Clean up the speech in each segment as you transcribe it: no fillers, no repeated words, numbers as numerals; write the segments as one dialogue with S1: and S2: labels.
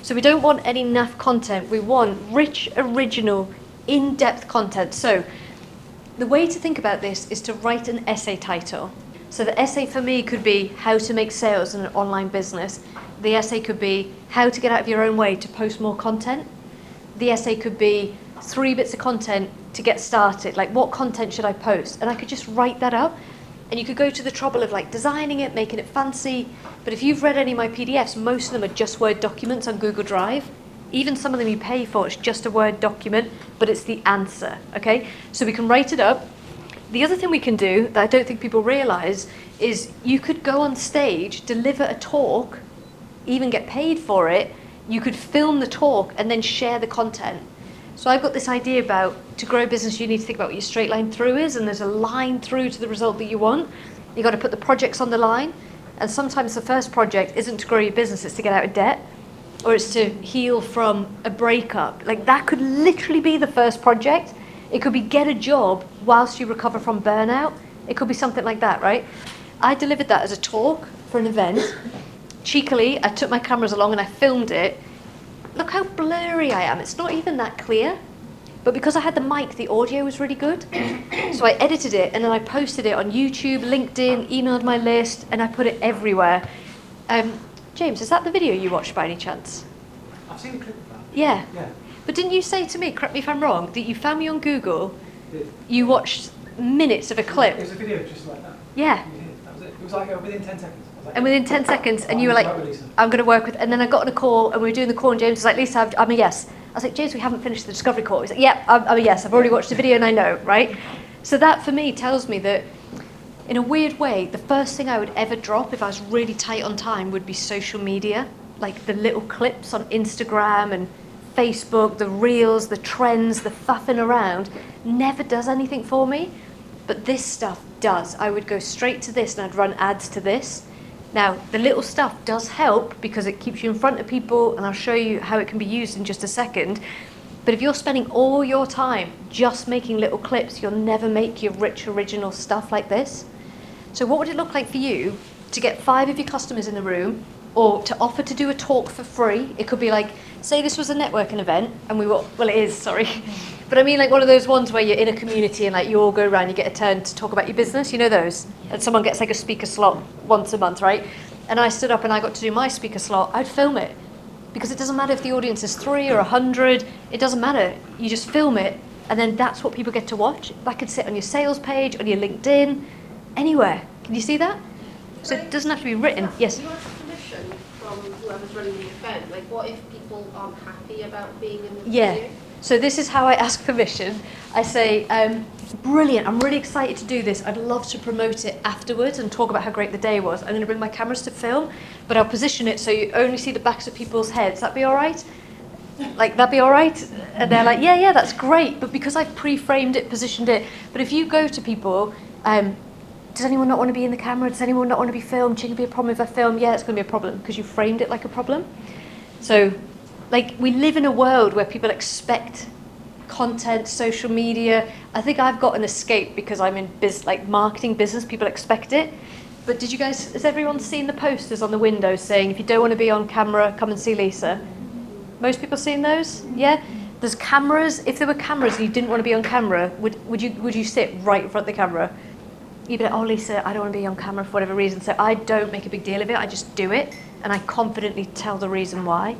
S1: So we don't want any naff content. We want rich, original, in-depth content. So the way to think about this is to write an essay title. So the essay for me could be how to make sales in an online business. The essay could be how to get out of your own way to post more content. The essay could be 3 bits of content to get started. Like, what content should I post? And I could just write that up. And you could go to the trouble of like designing it, making it fancy. But if you've read any of my PDFs, most of them are just Word documents on Google Drive. Even some of them you pay for, it's just a Word document, but it's the answer, okay? So we can write it up. The other thing we can do that I don't think people realise is you could go on stage, deliver a talk, even get paid for it. You could film the talk and then share the content. So I've got this idea about, to grow a business, you need to think about what your straight line through is, and there's a line through to the result that you want. You've got to put the projects on the line, and sometimes the first project isn't to grow your business, it's to get out of debt, or it's to heal from a breakup. Like, that could literally be the first project. It could be get a job whilst you recover from burnout. It could be something like that, right? I delivered that as a talk for an event. Cheekily, I took my cameras along and I filmed it. Look how blurry I am. It's not even that clear. But because I had the mic, the audio was really good. So I edited it and then I posted it on YouTube, LinkedIn, emailed my list, and I put it everywhere. James, is that the video you watched by any chance?
S2: I've seen a clip of that.
S1: Yeah.
S2: Yeah.
S1: But didn't you say to me, correct me if I'm wrong, that you found me on Google,
S2: Yeah.
S1: you watched minutes of a clip?
S2: It was a video just like that.
S1: Yeah.
S2: That was it. It was like within 10 seconds. I was like,
S1: And within 10 seconds, and you were like,
S2: I'm going to
S1: I'm going to work with, and then I got on a call, and we were doing the call, and James was like, Lisa, I'm a yes. I was like, James, we haven't finished the discovery call. He's like, yep, I'm a yes. I've already watched the video, and I know, right? So that, for me, tells me that, in a weird way, the first thing I would ever drop, if I was really tight on time, would be social media. Like the little clips on Instagram and Facebook, the reels, the trends, the faffing around, never does anything for me. But this stuff does. I would go straight to this and I'd run ads to this. Now, the little stuff does help because it keeps you in front of people, and I'll show you how it can be used in just a second. But if you're spending all your time just making little clips, you'll never make your rich, original stuff like this. So what would it look like for you to get 5 of your customers in the room, or to offer to do a talk for free? It could be like, say this was a networking event, and well, it is, sorry. But I mean like one of those ones where you're in a community and like you all go around, you get a turn to talk about your business, you know those? And someone gets like a speaker slot once a month, right? And I stood up and I got to do my speaker slot, I'd film it. Because it doesn't matter if the audience is 3 or 100, it doesn't matter. You just film it, and then that's what people get to watch. That could sit on your sales page, on your LinkedIn, anywhere. Can you see that? So it doesn't have to be written. Yes?
S3: You ask permission from whoever's running the event. Like, what if people aren't happy about being in the video?
S1: So this is how I ask permission. I say, brilliant, I'm really excited to do this. I'd love to promote it afterwards and talk about how great the day was. I'm going to bring my cameras to film, but I'll position it so you only see the backs of people's heads. That'd be all right? Like, that'd be all right? And they're like, yeah, that's great. But because I've pre-framed it, positioned it. But if you go to people, does anyone not want to be in the camera? Does anyone not want to be filmed? Should it be a problem if I film? Yeah, it's going to be a problem because you framed it like a problem. So, like, we live in a world where people expect content, social media. I think I've got an escape because I'm in marketing business. People expect it. But has everyone seen the posters on the windows saying, if you don't want to be on camera, come and see Lisa? Most people seen those? Yeah? There's cameras. If there were cameras and you didn't want to be on camera, would you sit right in front of the camera? You'd be like, oh, Lisa, I don't want to be on camera for whatever reason. So I don't make a big deal of it. I just do it. And I confidently tell the reason why.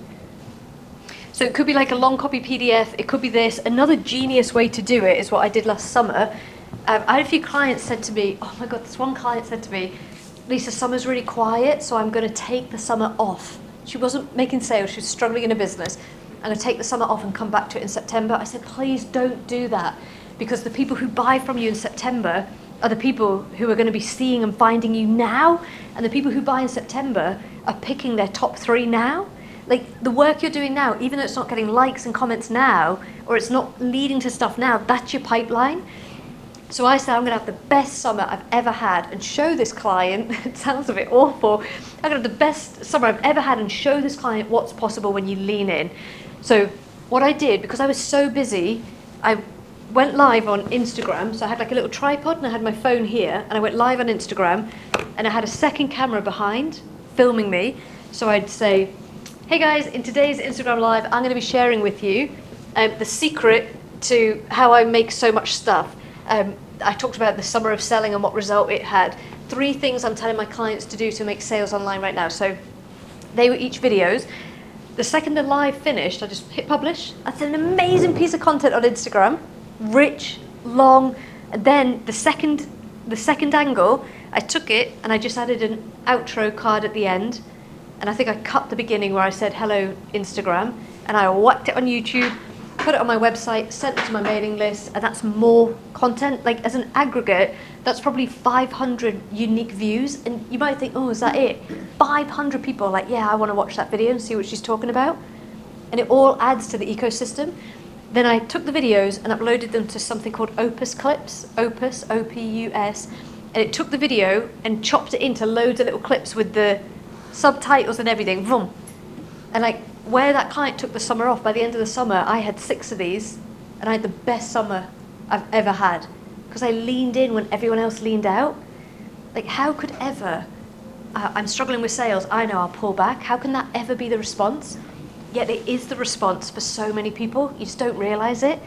S1: So it could be like a long copy PDF. It could be this. Another genius way to do it is what I did last summer. I had a few clients said to me, oh my God, this one client said to me, Lisa, summer's really quiet, so I'm going to take the summer off. She wasn't making sales. She was struggling in a business. I'm going to take the summer off and come back to it in September. I said, please don't do that, because the people who buy from you in September are the people who are going to be seeing and finding you now, and the people who buy in September are picking their top 3 now. Like, the work you're doing now, even though it's not getting likes and comments now, or it's not leading to stuff now, that's your pipeline. So I said, I'm going to have the best summer I've ever had and show this client, it sounds a bit awful, I'm going to have the best summer I've ever had and show this client what's possible when you lean in. So what I did, because I was so busy, I went live on Instagram. So I had like a little tripod and I had my phone here, and I went live on Instagram, and I had a second camera behind filming me. So I'd say, Hey guys, in today's Instagram Live, I'm going to be sharing with you the secret to how I make so much stuff. I talked about the summer of selling and what result it had. 3 things I'm telling my clients to do to make sales online right now. So they were each videos. The second the live finished, I just hit publish. That's an amazing piece of content on Instagram. Rich, long. And then the second angle, I took it and I just added an outro card at the end. And I think I cut the beginning where I said, hello, Instagram. And I whacked it on YouTube, put it on my website, sent it to my mailing list, and that's more content. Like as an aggregate, that's probably 500 unique views. And you might think, oh, is that it? 500 people are like, yeah, I want to watch that video and see what she's talking about. And it all adds to the ecosystem. Then I took the videos and uploaded them to something called Opus Clips, Opus, O-P-U-S. And it took the video and chopped it into loads of little clips with the subtitles and everything, vroom. And like where that client took the summer off, by the end of the summer, I had 6 of these and I had the best summer I've ever had because I leaned in when everyone else leaned out. Like how could ever, I'm struggling with sales, I know I'll pull back. How can that ever be the response? Yet it is the response for so many people. You just don't realize it.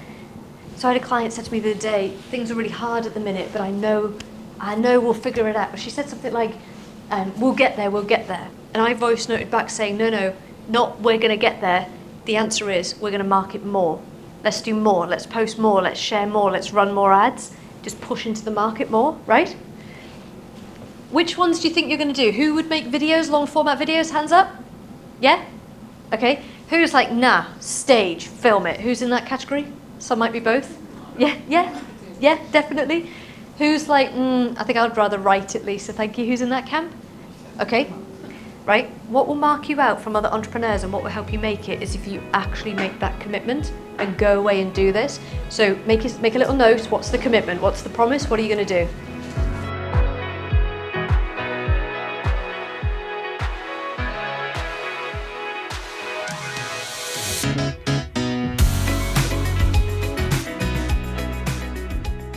S1: So I had a client said to me the other day, things are really hard at the minute, but I know we'll figure it out. But she said something like, we'll get there. And I voice noted back saying, no, not we're going to get there. The answer is we're going to market more. Let's do more. Let's post more. Let's share more. Let's run more ads. Just push into the market more, right? Which ones do you think you're going to do? Who would make videos, long format videos? Hands up. Yeah? Okay. Who's like, nah, stage, film it? Who's in that category? Some might be both. Yeah, definitely. Who's like, I think I'd rather write it, Lisa, thank you. Who's in that camp? Okay, right. What will mark you out from other entrepreneurs and what will help you make it is if you actually make that commitment and go away and do this. So make a little note, what's the commitment? What's the promise? What are you going to do?